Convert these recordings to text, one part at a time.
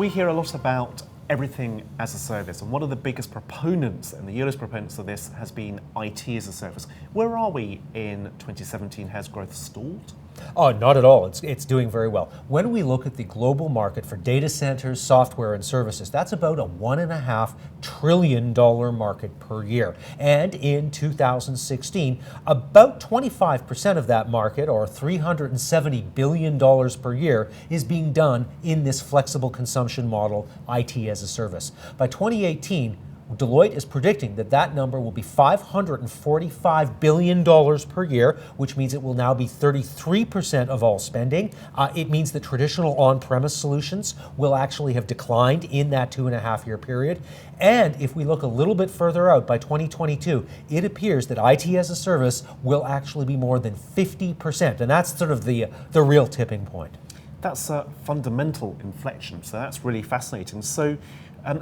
We hear a lot about everything as a service, and one of the biggest proponents and the earliest proponents of this has been IT as a service. Where are we in 2017? Has growth stalled? Oh, not at all. It's doing very well. When we look at the global market for data centers, software, and services, that's about a $1.5 trillion market per year. And in 2016, about 25% of that market, or $370 billion per year, is being done in this flexible consumption model, IT as a service. By 2018, Deloitte is predicting that that number will be $545 billion per year, which means it will now be 33% of all spending. It means that traditional on-premise solutions will actually have declined in that 2.5-year period. And if we look a little bit further out, by 2022, it appears that IT as a service will actually be more than 50%. And that's sort of the real tipping point. That's a fundamental inflection, so that's really fascinating. So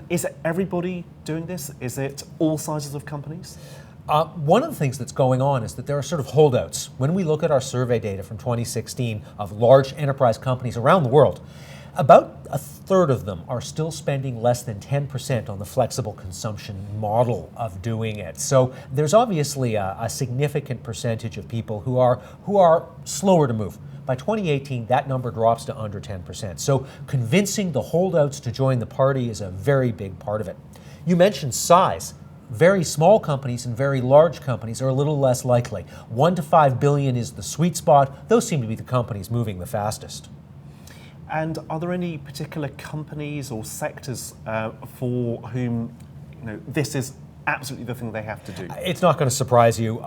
is it everybody doing this? Is it all sizes of companies? One of the things that's going on is that there are sort of holdouts. When we look at our survey data from 2016 of large enterprise companies around the world, about a third of them are still spending less than 10% on the flexible consumption model of doing it. So there's obviously a significant percentage of people who are slower to move. By 2018, that number drops to under 10%. So convincing the holdouts to join the party is a very big part of it. You mentioned size. Very small companies and very large companies are a little less likely. 1 to 5 billion is the sweet spot. Those seem to be the companies moving the fastest. And are there any particular companies or sectors for whom this is absolutely the thing they have to do? It's not going to surprise you.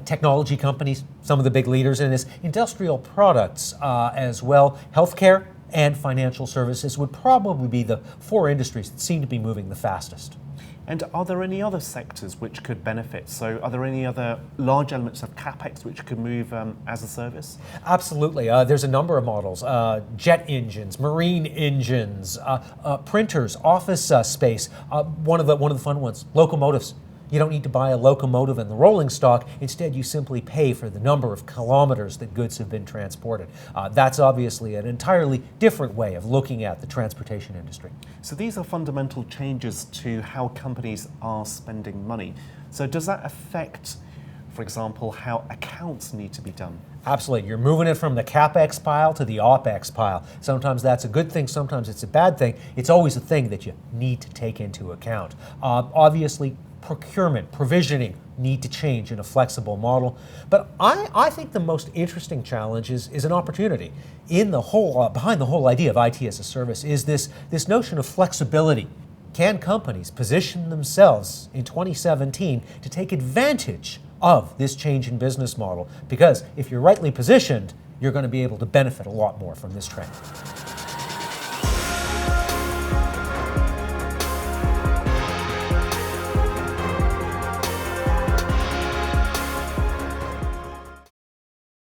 Technology companies, some of the big leaders in this, industrial products as well, healthcare and financial services would probably be the 4 industries that seem to be moving the fastest. And are there any other sectors which could benefit? So are there any other large elements of CapEx which could move as a service? Absolutely. There's a number of models. Jet engines, marine engines, printers, office space. One of the fun ones, locomotives. You don't need to buy a locomotive in the rolling stock. Instead, you simply pay for the number of kilometers that goods have been transported. That's obviously an entirely different way of looking at the transportation industry. So these are fundamental changes to how companies are spending money. So does that affect, for example, how accounts need to be done? Absolutely. You're moving it from the CapEx pile to the OpEx pile. Sometimes that's a good thing, sometimes it's a bad thing. It's always a thing that you need to take into account. Obviously, procurement, provisioning need to change in a flexible model. But I think the most interesting challenge is an opportunity. In the whole, behind the whole idea of IT as a service is this notion of flexibility. Can companies position themselves in 2017 to take advantage of this change in business model? Because if you're rightly positioned, you're going to be able to benefit a lot more from this trend.